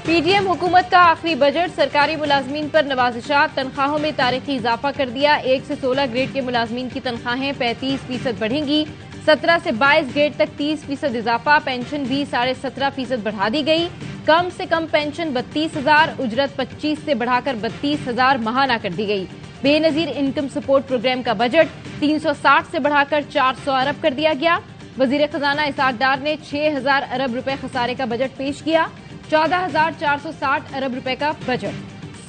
PDM हुकूमत का आखिरी बजट सरकारी मुलाजमीन पर नवाजिशात, तनख्वाहों में तारीखी इजाफा कर दिया। 1 से 16 ग्रेड के मुलाजमीन की तनख्वाहें 35% बढ़ेंगी। 17 से 22 ग्रेड तक 30% इजाफा। पेंशन भी 17.5% बढ़ा दी गई। कम से कम पेंशन 32,000, उजरत 25 से बढ़ाकर 32,000 महाना कर दी गई। बेनजीर इनकम सपोर्ट प्रोग्राम का बजट 360 से बढ़ाकर 400 अरब कर दिया गया। वजीर खजाना इसहाक डार ने 6,000 अरब रुपए खसारे का बजट पेश किया। 14,460 अरब रुपए का बजट,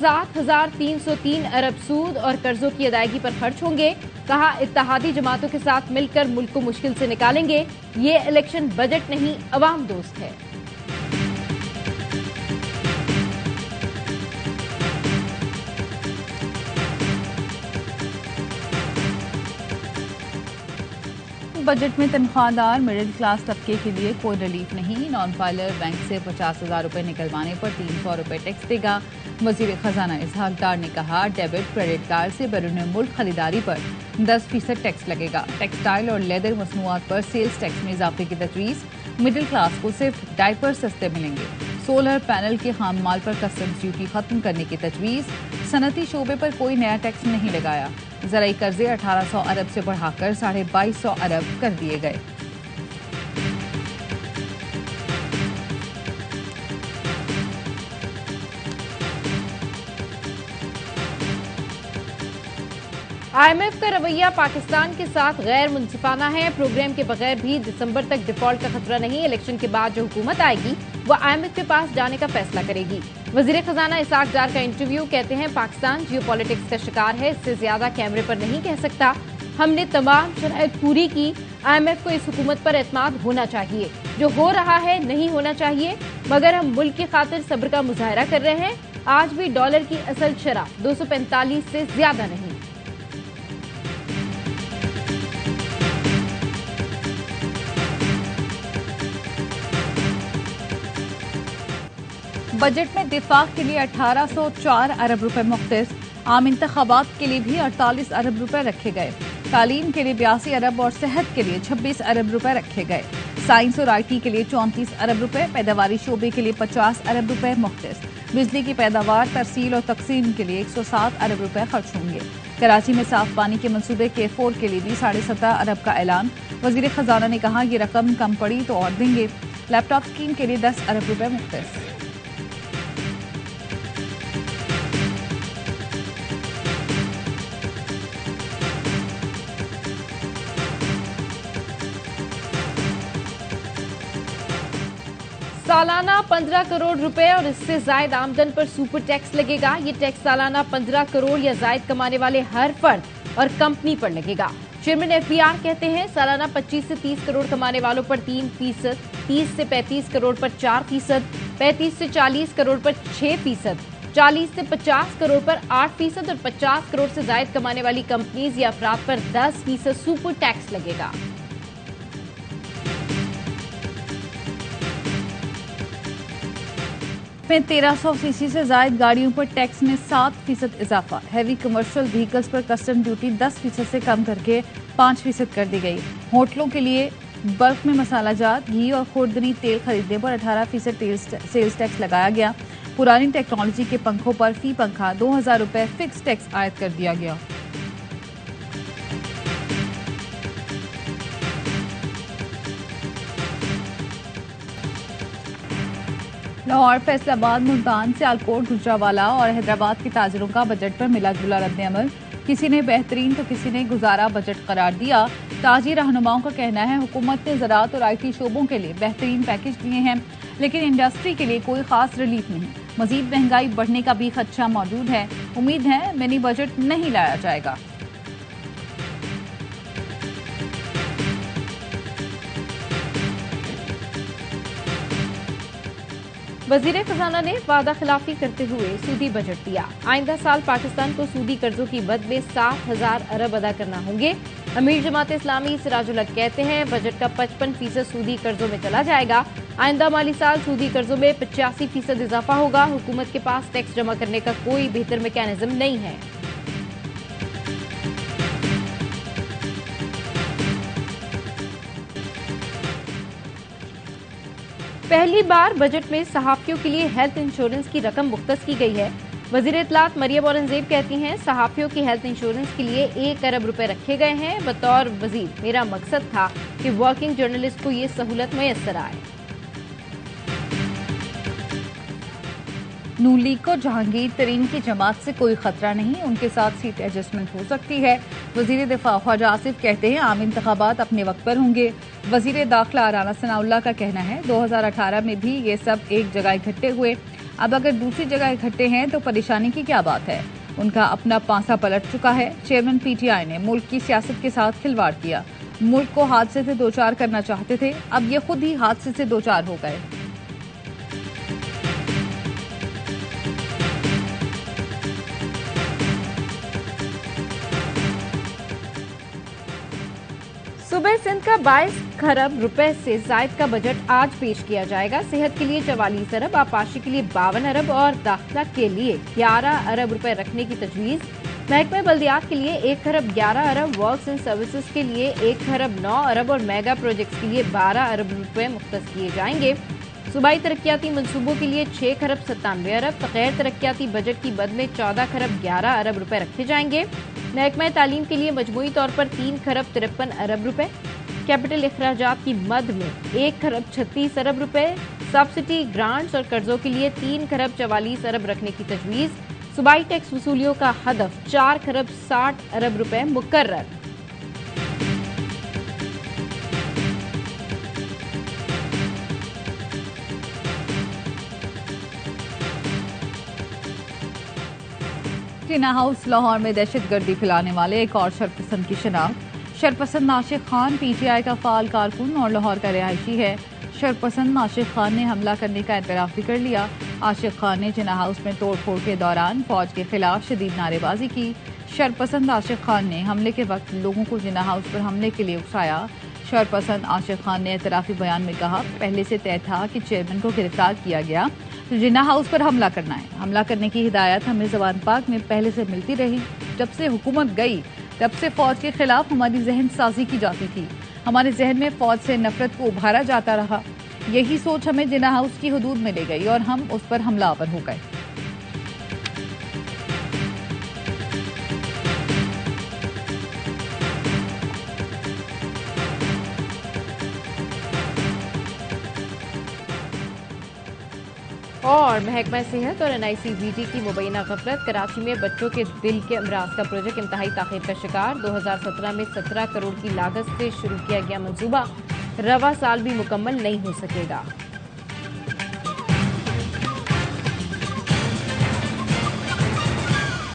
7,303 अरब सूद और कर्जों की अदायगी पर खर्च होंगे। कहा, इत्तेहादी जमातों के साथ मिलकर मुल्क को मुश्किल से निकालेंगे। ये इलेक्शन बजट नहीं, अवाम दोस्त है। बजट में तनख्वाहदार मिडिल क्लास तबके के लिए कोई रिलीफ नहीं। नॉन फाइलर बैंक से 50,000 रुपए निकलवाने पर 300 रुपए टैक्स देगा। वजीर खजाना इसहाक डार ने कहा, डेबिट क्रेडिट कार्ड से बैरून मुल्क खरीदारी पर 10% टैक्स लगेगा। टेक्सटाइल और लेदर मसनूआत पर सेल्स टैक्स में इजाफे की तजवीज़। मिडिल क्लास को सिर्फ डायपर सस्ते मिलेंगे। सोलर पैनल के खाम माल पर कस्टम्स ड्यूटी खत्म करने की तजवीज़। सनती शोबे पर कोई नया टैक्स नहीं लगाया। ज़राई कर्जे 1800 अरब से बढ़ाकर 2250 अरब कर दिए गए। IMF का रवैया पाकिस्तान के साथ गैर मुनसिफाना है। प्रोग्राम के बगैर भी दिसंबर तक डिफॉल्ट का खतरा नहीं। इलेक्शन के बाद जो हुकूमत आएगी वो IMF के पास जाने का फैसला करेगी। वजीर खजाना इसहाक डार का इंटरव्यू। कहते हैं, पाकिस्तान जियोपॉलिटिक्स का शिकार है, इससे ज्यादा कैमरे पर नहीं कह सकता। हमने तमाम शराइत पूरी की। IMF को इस हुकूमत पर एतमाद होना चाहिए। जो हो रहा है नहीं होना चाहिए, मगर हम मुल्क की खातिर सब्र का मुजाहरा कर रहे हैं। आज भी डॉलर की असल शरह 245 से ज्यादा नहीं। बजट में दिफा के लिए 1804 अरब रुपए मुख्तस। आम इंतखाबात के लिए भी 48 अरब रुपए रखे गए। तालीम के लिए 82 अरब और सेहत के लिए 26 अरब रुपए रखे गए। साइंस और IT के लिए 34 अरब रुपए, पैदावारी शोबे के लिए 50 अरब रुपए मुख्तस। बिजली की पैदावार, तरसील और तकसीम के लिए 107 अरब रुपए खर्च होंगे। कराची में साफ पानी के मंसूबे K4 के लिए भी 17.5 अरब का ऐलान। वजीर खजाना ने कहा, ये रकम कम पड़ी तो और देंगे। लैपटॉप स्कीम के लिए 10 अरब रुपए मुख्तस। सालाना 15 करोड़ रुपए और इससे जायद आमदन पर सुपर टैक्स लगेगा। ये टैक्स सालाना 15 करोड़ या जायद कमाने वाले हर फर्द और कंपनी पर लगेगा। चेयरमैन FBR कहते हैं, सालाना 25 से 30 करोड़ कमाने वालों पर 3%, 30 से 35 करोड़ पर 4%, 35 से 40 करोड़ पर 6%, 40 से 50 करोड़ पर 8% और 50 करोड़ से जायद कमाने वाली कंपनीज या अफराद पर 10% सुपर टैक्स लगेगा। में 1300 सीसी से जायद गाड़ियों पर टैक्स में 7% इजाफा। हैवी कमर्शियल व्हीकल्स पर कस्टम ड्यूटी 10% से कम करके 5% कर दी गई। होटलों के लिए बल्क में मसाला जात, घी और खुर्दनी तेल खरीदने पर 18% सेल्स टैक्स लगाया गया। पुरानी टेक्नोलॉजी के पंखों पर फी पंखा 2000 रुपए फिक्स टैक्स आयद कर दिया गया। लाहौर, फैसलाबाद, मुल्तान, सियालकोट, गुजरांवाला और हैदराबाद के ताजरों का बजट पर मिला जुला रद्द-ए-अमल। किसी ने बेहतरीन तो किसी ने गुजारा बजट करार दिया। ताजी रहनुमाओं का कहना है, हुकूमत ने ज़राअत और IT शोबों के लिए बेहतरीन पैकेज दिए हैं, लेकिन इंडस्ट्री के लिए कोई खास रिलीफ नहीं। मजीद महंगाई बढ़ने का भी खदशा मौजूद है। उम्मीद है मिनी बजट नहीं लाया जाएगा। वजीर खजाना ने वादा खिलाफी करते हुए सूदी बजट दिया। आइंदा साल पाकिस्तान को सूदी कर्जों की बद में 7,000 अरब अदा करना होंगे। अमीर जमात इस्लामी सिराजुल हक कहते हैं, बजट का 55% सूदी कर्जों में चला जाएगा। आइंदा माली साल सूदी कर्जों में 85% इजाफा होगा। हुकूमत के पास टैक्स जमा करने का कोई बेहतर मैकेनिज्म नहीं है। पहली बार बजट में सहाफियों के लिए हेल्थ इंश्योरेंस की रकम मुख्तस की गई है। वजीर इत्तलात मरियम औरंगजेब कहती हैं, सहाफियों की हेल्थ इंश्योरेंस के लिए 1 अरब रुपए रखे गए हैं। बतौर वजीर मेरा मकसद था कि वर्किंग जर्नलिस्ट को ये सहूलत मैसर आए। नून लीग को जहांगीर तरीन की जमात से कोई खतरा नहीं, उनके साथ सीट एडजस्टमेंट हो सकती है। वजीर दिफा ख्वाजा आसिफ कहते हैं, आम इंतखाबात अपने वक्त पर होंगे। वजीर दाखिला राना सनाउल्लाह का कहना है, 2018 में भी ये सब एक जगह इकट्ठे हुए, अब अगर दूसरी जगह इकट्ठे हैं तो परेशानी की क्या बात है। उनका अपना पांसा पलट चुका है। चेयरमैन PTI ने मुल्क की सियासत के साथ खिलवाड़ किया, मुल्क को हादसे से दोचार करना चाहते थे, अब ये खुद ही हादसे से दोचार हो गए। सुबह सिंध का 22 खरब रुपए से जायद का बजट आज पेश किया जाएगा। सेहत के लिए 44 अरब, आपाशी के लिए 52 अरब और दाखिला के लिए 11 अरब रुपए रखने की तजवीज। महकमे बल्दियात के लिए 1 खरब 11 अरब, वर्क्स एंड सर्विसेज के लिए 1 खरब 9 अरब और मेगा प्रोजेक्ट्स के लिए 12 अरब रुपए मुख्तस किए जाएंगे। सूबाई तरक्याती मंसूबों के लिए 6 खरब 97 अरब, तो गैर तरक्याती बजट की बद में 14 खरब 11 अरब रुपए रखे जाएंगे। महकमा तालीम के लिए मजमूई तौर पर 3 खरब 53 अरब रुपए, कैपिटल इखराजात की मद में 1 खरब 36 अरब रुपए, सब्सिडी ग्रांट्स और कर्जों के लिए 3 खरब 44 अरब रखने की तजवीज। सूबाई टैक्स वसूलियों का हदफ 4 खरब 60 अरब रुपए मुकर्रर। टीना हाउस लाहौर में दहशतगर्दी फैलाने वाले एक और शरपसंद की शनाख्त। शरपसंद आशिक खान PTI का फाल कारकुन और लाहौर का रिहायशी है। शरपसंद आशिक खान ने हमला करने का एतराफ़ भी कर लिया। आशिक खान ने जिन्ना हाउस में तोड़ फोड़ के दौरान फौज के खिलाफ शदीद नारेबाजी की। शरपसंद आशिक खान ने हमले के वक्त लोगों को जिन्ना हाउस पर हमले के लिए उकसाया। शरपसंद आशिक खान ने एतराफ़ी बयान में कहा, पहले से तय था कि चेयरमैन को गिरफ्तार किया गया तो जिन्ना हाउस पर हमला करना है। हमला करने की हिदायत हमें जबान पाक में पहले से मिलती रही। जब से हुकूमत गई तब से फौज के खिलाफ हमारी जहन साजी की जाती थी, हमारे जहन में फौज से नफरत को उभारा जाता रहा। यही सोच हमें जिन्ना हाउस की हदूद में ले गई और हम उस पर हमलावर हो गए। और महकमा सेहत और NICVT की मुबैना गफलत। कराची में बच्चों के दिल के अमराज का प्रोजेक्ट इंतहाई ताखीर का शिकार। 2017 में 17 करोड़ की लागत से शुरू किया गया मंसूबा रवा साल भी मुकम्मल नहीं हो सकेगा।